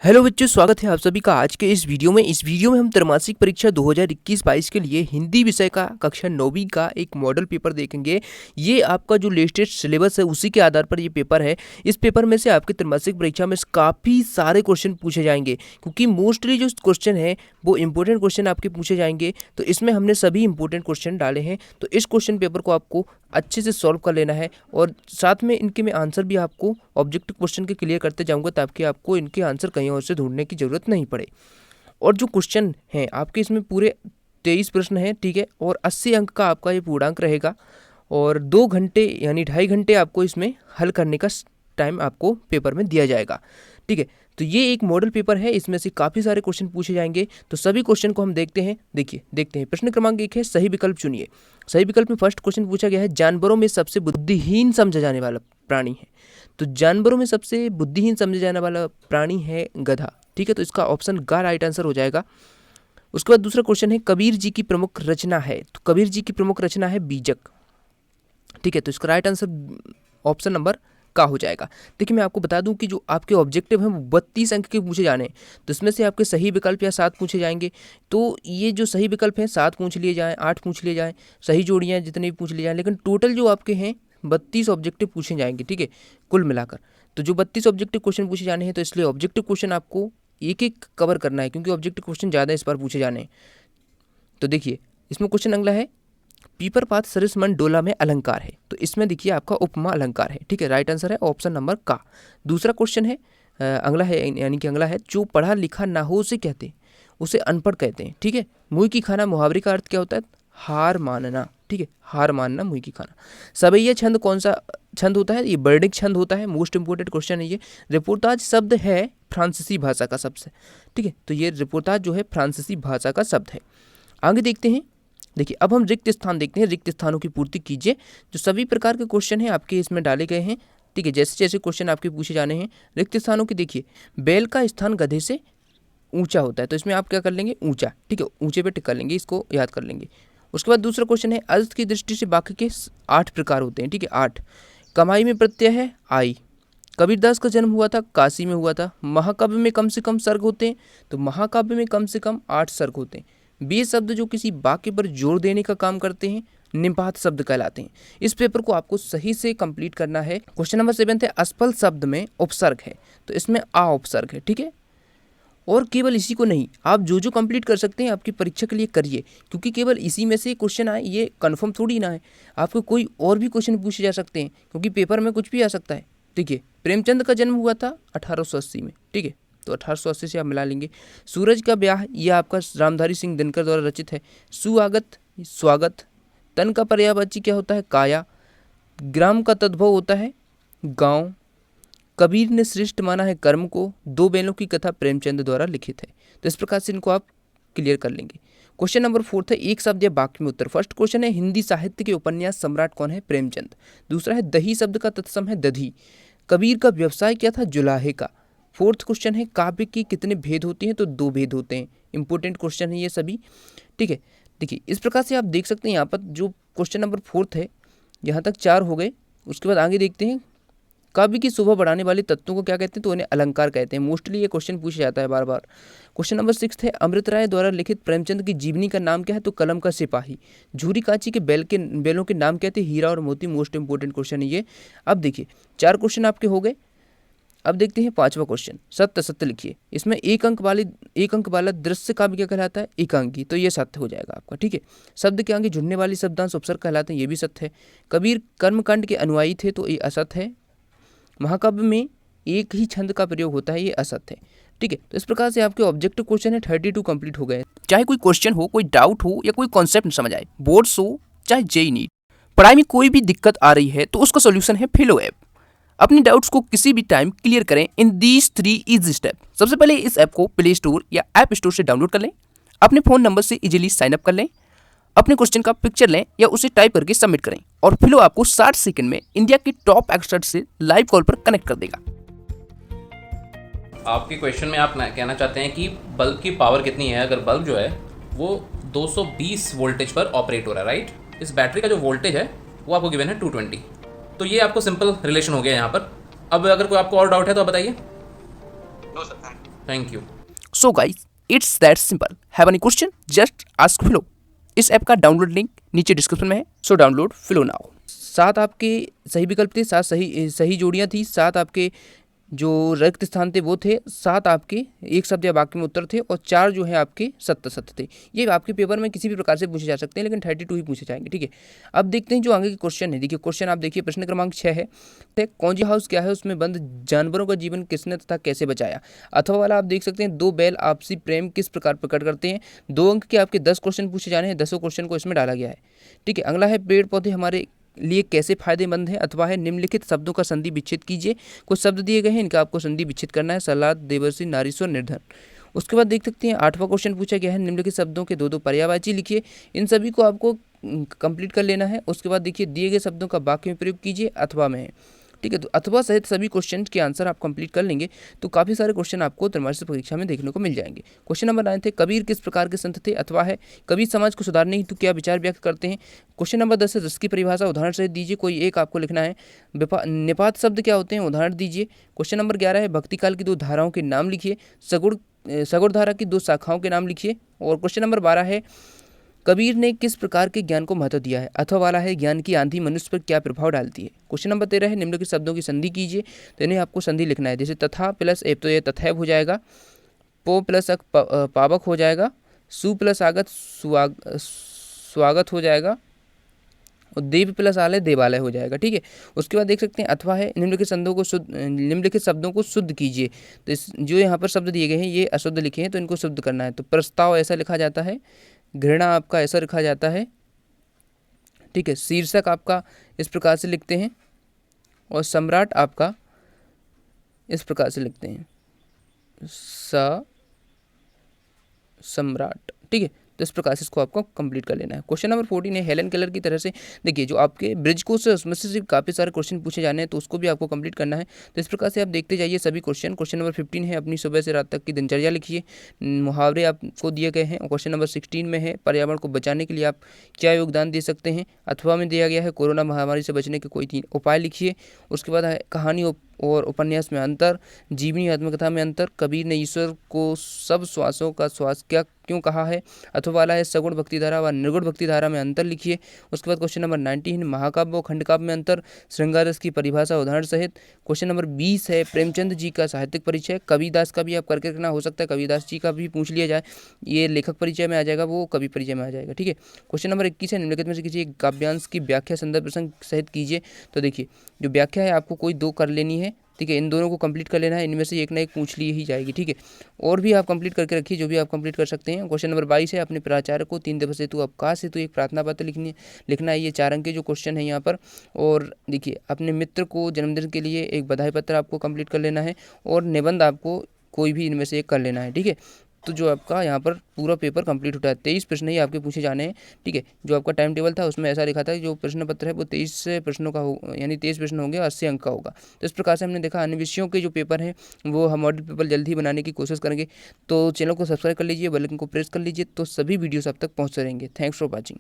Hello बच्चों, स्वागत है आप सभी का आज के इस वीडियो में। हम त्रैमासिक परीक्षा 2021-22 के लिए हिंदी विषय का कक्षा 9वीं का एक मॉडल पेपर देखेंगे। ये आपका जो लेटेस्ट सिलेबस है उसी के आधार पर ये पेपर है। इस पेपर में से आपके त्रैमासिक परीक्षा में काफ़ी सारे क्वेश्चन पूछे जाएंगे, क्योंकि मोस्टली जो क्वेश्चन है वो इंपॉर्टेंट क्वेश्चन आपके पूछे जाएंगे। तो इसमें हमने सभी इंपॉर्टेंट क्वेश्चन डाले हैं, तो इस क्वेश्चन पेपर को आपको अच्छे से सॉल्व कर लेना है। और साथ में इनके मैं आंसर भी आपको ऑब्जेक्टिव क्वेश्चन के क्लियर करते जाऊंगा, ताकि आपको इनके आंसर कहीं और से ढूंढने की ज़रूरत नहीं पड़े। और जो क्वेश्चन हैं आपके इसमें पूरे 23 प्रश्न हैं, ठीक है। और 80 अंक का आपका ये पूर्णांक रहेगा, और 2 घंटे यानी 2.5 घंटे आपको इसमें हल करने का टाइम आपको पेपर में दिया जाएगा, ठीक है। तो ये एक मॉडल पेपर है, इसमें से काफ़ी सारे क्वेश्चन पूछे जाएंगे। तो सभी क्वेश्चन को हम देखते हैं। देखते हैं। प्रश्न क्रमांक 1 है, सही विकल्प चुनिए। सही विकल्प में फर्स्ट क्वेश्चन पूछा गया है, जानवरों में सबसे बुद्धिहीन समझा जाने वाला प्राणी है। तो जानवरों में सबसे बुद्धिहीन समझा जाने वाला प्राणी है गधा, ठीक है। तो इसका ऑप्शन ग राइट आंसर हो जाएगा। उसके बाद दूसरा क्वेश्चन है, कबीर जी की प्रमुख रचना है। तो कबीर जी की प्रमुख रचना है बीजक, ठीक है। तो इसका राइट आंसर ऑप्शन नंबर का हो जाएगा। देखिए, मैं आपको बता दूं कि जो आपके ऑब्जेक्टिव हैं वो 32 अंक के पूछे जाने हैं। तो इसमें से आपके सही विकल्प या 7 पूछे जाएंगे। तो ये जो सही विकल्प हैं 7 पूछ लिए जाएँ, 8 पूछ लिए जाएँ, सही जोड़ियाँ जितने भी पूछ लिए जाएँ, लेकिन टोटल जो आपके हैं 32 ऑब्जेक्टिव पूछे जाएंगे, ठीक है, कुल मिलाकर। तो जो 32 ऑब्जेक्टिव क्वेश्चन पूछे जाने हैं, तो इसलिए ऑब्जेक्टिव क्वेश्चन आपको एक एक कवर करना है, क्योंकि ऑब्जेक्टिव क्वेश्चन ज़्यादा इस बार पूछे जाने हैं। तो देखिए, इसमें क्वेश्चन अगला है, पीपर पात सरिस मन डोला में अलंकार है। तो इसमें देखिए आपका उपमा अलंकार है, ठीक है। राइट आंसर है ऑप्शन नंबर का। दूसरा क्वेश्चन है अगला है, यानी कि अगला है, जो पढ़ा लिखा ना हो उसे कहते हैं, उसे अनपढ़ कहते हैं, ठीक है। मुँह की खाना मुहावरे का अर्थ क्या होता है? हार मानना, ठीक है, हार मानना, मुँह की खाना। सबैया छंद कौन सा छंद होता है? ये वर्णिक छंद होता है। मोस्ट इंपोर्टेंट क्वेश्चन है ये। रिपोर्टाज शब्द है फ्रांसीसी भाषा का शब्द है, ठीक है। तो ये रिपोर्टाज जो है फ्रांसीसी भाषा का शब्द है। आगे देखते हैं। देखिए, अब हम रिक्त स्थान देखते हैं। रिक्त स्थानों की पूर्ति कीजिए। जो सभी प्रकार के क्वेश्चन हैं आपके इसमें डाले गए हैं, ठीक है। जैसे जैसे क्वेश्चन आपके पूछे जाने हैं। रिक्त स्थानों की देखिए, बैल का स्थान गधे से ऊंचा होता है। तो इसमें आप क्या कर लेंगे? ऊंचा, ठीक है, ऊंचे पे टिक कर लेंगे, इसको याद कर लेंगे। उसके बाद दूसरा क्वेश्चन है, अर्थ की दृष्टि से वाक्य के 8 प्रकार होते हैं, ठीक है, 8। कमाई में प्रत्यय है आई। कबीरदास का जन्म हुआ था काशी में हुआ था। महाकाव्य में कम से कम सर्ग होते हैं। तो महाकाव्य में कम से कम 8 सर्ग होते हैं। 20 शब्द जो किसी वाक्य पर जोर देने का काम करते हैं निपात शब्द कहलाते हैं। इस पेपर को आपको सही से कंप्लीट करना है। क्वेश्चन नंबर 7 है, असफल शब्द में उपसर्ग है। तो इसमें आ उपसर्ग है, ठीक है। और केवल इसी को नहीं, आप जो जो कंप्लीट कर सकते हैं आपकी परीक्षा के लिए करिए, क्योंकि केवल इसी में से क्वेश्चन आए ये कंफर्म थोड़ी ना है। आपको कोई और भी क्वेश्चन पूछे जा सकते हैं, क्योंकि पेपर में कुछ भी आ सकता है। देखिए, प्रेमचंद का जन्म हुआ था 1880 में, ठीक है। तो 1880 से आप मिला लेंगे। सूरज का ब्याह ये आपका रामधारी सिंह दिनकर द्वारा रचित है। सुआगत स्वागत। तन का पर्यायवाची क्या होता है? काया। ग्राम का तद्भव होता है गांव। कबीर ने श्रेष्ठ माना है कर्म को। 2 बैलों की कथा प्रेमचंद द्वारा लिखित है। तो इस प्रकार से इनको आप क्लियर कर लेंगे। क्वेश्चन नंबर 4 है, एक शब्द या वाक्य में उत्तर। फर्स्ट क्वेश्चन है, हिंदी साहित्य के उपन्यास सम्राट कौन है? प्रेमचंद। दूसरा है, दही शब्द का तत्सम है दधी। कबीर का व्यवसाय क्या था? जुलाहे का। फोर्थ क्वेश्चन है, काव्य के कितने भेद होते हैं? तो 2 भेद होते हैं। इंपॉर्टेंट क्वेश्चन है ये सभी, ठीक है। देखिए, इस प्रकार से आप देख सकते हैं यहाँ पर जो क्वेश्चन नंबर 4 है, यहाँ तक 4 हो गए। उसके बाद आगे देखते हैं, काव्य की शोभा बढ़ाने वाले तत्वों को क्या कहते हैं? तो उन्हें अलंकार कहते हैं। मोस्टली ये क्वेश्चन पूछा जाता है बार बार। क्वेश्चन नंबर 6 है, अमृत राय द्वारा लिखित प्रेमचंद की जीवनी का नाम क्या है? तो कलम का सिपाही। झूरी काची के बैलों के नाम क्या थे? हीरा और मोती। मोस्ट इंपोर्टेंट क्वेश्चन है ये। अब देखिए, 4 क्वेश्चन आपके हो गए। अब देखते हैं 5वां क्वेश्चन, सत्य सत्य लिखिए। इसमें एक अंक वाला दृश्य काव्य क्या कहलाता है? एकांकी। तो ये सत्य हो जाएगा आपका, ठीक है। शब्द के आगे जुड़ने वाली शब्दांश उपसर्ग कहलाते हैं, ये भी सत्य है। कबीर कर्मकांड के अनुयायी थे, तो ये असत्य है। महाकाव्य में एक ही छंद का प्रयोग होता है, ये असत्य है, ठीक है। तो इस प्रकार से आपके ऑब्जेक्टिव क्वेश्चन है 32 कंप्लीट हो गए। चाहे कोई क्वेश्चन हो, कोई डाउट हो या कोई कॉन्सेप्ट न समझ आए, बोर्ड्स हो चाहे जेईई नीट, पढ़ाई में कोई भी दिक्कत आ रही है, तो उसका सोल्यूशन है फिलो ऐप। अपनी डाउट्स को किसी भी टाइम क्लियर करें इन दीज 3 इजी स्टेप। सबसे पहले इस ऐप को प्ले स्टोर या ऐप स्टोर से डाउनलोड कर लें। अपने फ़ोन नंबर से इजीली साइन अप कर लें। अपने क्वेश्चन का पिक्चर लें या उसे टाइप करके सबमिट करें, और फिलो आपको 60 सेकंड में इंडिया के टॉप एक्सपर्ट से लाइव कॉल पर कनेक्ट कर देगा। आपके क्वेश्चन में आप कहना चाहते हैं कि बल्ब की पावर कितनी है। अगर बल्ब जो है वो 220 वोल्टेज पर ऑपरेट हो रहा है, राइट। इस बैटरी का जो वोल्टेज है वो आपको गिवन है 220। तो ये आपको सिंपल रिलेशन हो गया यहाँ पर। अब अगर कोई आपको और डाउट है तो आप बताइए। No sir, thank you. Thank you. So guys, it's that simple. Have any question, just ask Filo. इस ऐप का डाउनलोड लिंक नीचे डिस्क्रिप्शन में है, सो डाउनलोड फिलो नाउ। 7 आपके सही विकल्प थे, 7 सही जोड़ियां थी, 7 आपके जो रिक्त स्थान थे वो थे, 7 आपके एक शब्द या वाक्य में उत्तर थे और 4 जो है आपके सत्य थे। ये आपके पेपर में किसी भी प्रकार से पूछे जा सकते हैं, लेकिन 32 ही पूछे जाएंगे, ठीक है। अब देखते हैं जो आगे के क्वेश्चन है। देखिए क्वेश्चन आप देखिए, प्रश्न क्रमांक 6 है, कौन सी हाउस क्या है, उसमें बंद जानवरों का जीवन किसने तथा कैसे बचाया। अथवा वाला आप देख सकते हैं, 2 बैल आपसी प्रेम किस प्रकार प्रकट करते हैं। 2 अंक के आपके 10 क्वेश्चन पूछे जाने हैं, 10 क्वेश्चन को इसमें डाला गया है, ठीक है। अगला है, पेड़ पौधे हमारे लिए कैसे फायदेमंद है। अथवा है, निम्नलिखित शब्दों का संधि विच्छेद कीजिए। कुछ शब्द दिए गए हैं, इनका आपको संधि विच्छेद करना है। सलाद, देवर्षि, नारीश्वर, निर्धन। उसके बाद देख सकते हैं 8वां क्वेश्चन पूछा गया है, निम्नलिखित शब्दों के 2-2 पर्यायवाची लिखिए। इन सभी को आपको कंप्लीट कर लेना है। उसके बाद देखिए, दिए गए शब्दों का वाक्य में प्रयोग कीजिए। अथवा में है, ठीक है। तो अथवा सहित सभी क्वेश्चन के आंसर आप कंप्लीट कर लेंगे तो काफ़ी सारे क्वेश्चन आपको त्रैमासिक परीक्षा में देखने को मिल जाएंगे। क्वेश्चन नंबर 9 थे, कबीर किस प्रकार के संत थे। अथवा है, कबीर समाज को सुधारने हेतु क्या विचार व्यक्त करते हैं। क्वेश्चन नंबर 10 है, रस की परिभाषा उदाहरण सहित दीजिए। कोई एक आपको लिखना है। निपात शब्द क्या होते हैं, उदाहरण दीजिए। क्वेश्चन नंबर 11 है, भक्ति काल की 2 धाराओं के नाम लिखिए। सगुण धारा की 2 शाखाओं के नाम लिखिए। और क्वेश्चन नंबर 12 है, कबीर ने किस प्रकार के ज्ञान को महत्व दिया है। अथवा वाला है, ज्ञान की आंधी मनुष्य पर क्या प्रभाव डालती है। क्वेश्चन नंबर 13 है, निम्नलिखित शब्दों की संधि कीजिए। तो इन्हें आपको संधि लिखना है, जैसे तथा प्लस एप तो ये तथैव हो जाएगा, पो प्लस अक पावक हो जाएगा, सु प्लस आगत स्वागत हो जाएगा और देव प्लस आलय देवालय हो जाएगा, ठीक है। उसके बाद देख सकते हैं अथवा है, निम्नलिखित शब्दों को शुद्ध कीजिए। तो जो यहाँ पर शब्द दिए गए हैं ये अशुद्ध लिखे हैं, तो इनको शुद्ध करना है। तो प्रस्ताव ऐसा लिखा जाता है, घृणा आपका ऐसा लिखा जाता है, ठीक है। शीर्षक आपका इस प्रकार से लिखते हैं और सम्राट आपका इस प्रकार से लिखते हैं, सम्राट, ठीक है। तो इस प्रकार से इसको आपको कंप्लीट कर लेना है। क्वेश्चन नंबर 14 है, हेलन केलर की तरह से देखिए जो आपके ब्रिज कोर्स है उसमें से काफ़ी सारे क्वेश्चन पूछे जाने हैं, तो उसको भी आपको कंप्लीट करना है। तो इस प्रकार से आप देखते जाइए सभी क्वेश्चन। क्वेश्चन नंबर 15 है, अपनी सुबह से रात तक की दिनचर्या लिखिए। मुहावरे आपको दिए गए हैं। और क्वेश्चन नंबर 16 में है, पर्यावरण को बचाने के लिए आप क्या योगदान दे सकते हैं। अथवा में दिया गया है, कोरोना महामारी से बचने के कोई 3 उपाय लिखिए। उसके बाद है, कहानी और उपन्यास में अंतर, जीवनी आत्मकथा में अंतर, कबीर ने ईश्वर को सब श्वासों का श्वास क्यों कहा है। अथवा वाला है, सगुण भक्तिधारा व निर्गुण भक्तिधारा में अंतर लिखिए। उसके बाद क्वेश्चन नंबर 19, महाकाव्य और खंडकाव्य में अंतर, श्रृंगार रस की परिभाषा उदाहरण सहित। क्वेश्चन नंबर 20 है, प्रेमचंद जी का साहित्यिक परिचय। कबीरदास का भी आप करके रखना, हो सकता है कबीरदास जी का भी पूछ लिया जाए, ये लेखक परिचय में आ जाएगा, वो कवि परिचय में आ जाएगा, ठीक है। क्वेश्चन नंबर 21 है, निम्नलिखित में से किसी एक काव्यांश की व्याख्या संदर्भ प्रसंग सहित कीजिए। तो देखिए जो व्याख्या है आपको कोई 2 कर लेनी है, ठीक है। इन दोनों को कंप्लीट कर लेना है, इनमें से एक ना एक पूछ ली ही जाएगी, ठीक है। और भी आप कंप्लीट करके रखिए, जो भी आप कंप्लीट कर सकते हैं। क्वेश्चन नंबर 22 है, अपने प्राचार्य को 3 दिवस हेतु अवकाश हेतु एक प्रार्थना पत्र लिखना है। ये 4 अंक के जो क्वेश्चन है यहाँ पर। और देखिए अपने मित्र को जन्मदिन के लिए एक बधाई पत्र आपको कंप्लीट कर लेना है और निबंध आपको कोई भी इनमें से एक कर लेना है, ठीक है। तो जो आपका यहाँ पर पूरा पेपर कंप्लीट होता है। 23 प्रश्न ही आपके पूछे जाने हैं, ठीक है। जो आपका टाइम टेबल था उसमें ऐसा लिखा था कि जो प्रश्न पत्र है वो 23 प्रश्नों का हो, यानी 23 प्रश्न होंगे, 80 अंक का होगा। तो इस प्रकार से हमने देखा अन्य विषयों के जो पेपर हैं वो हम मॉडल पेपर जल्द ही बनाने की कोशिश करेंगे। तो चैनल को सब्सक्राइब कर लीजिए, बेल आइकन को प्रेस कर लीजिए, तो सभी वीडियोस आप तक पहुँच रहेंगे। Thanks for watching.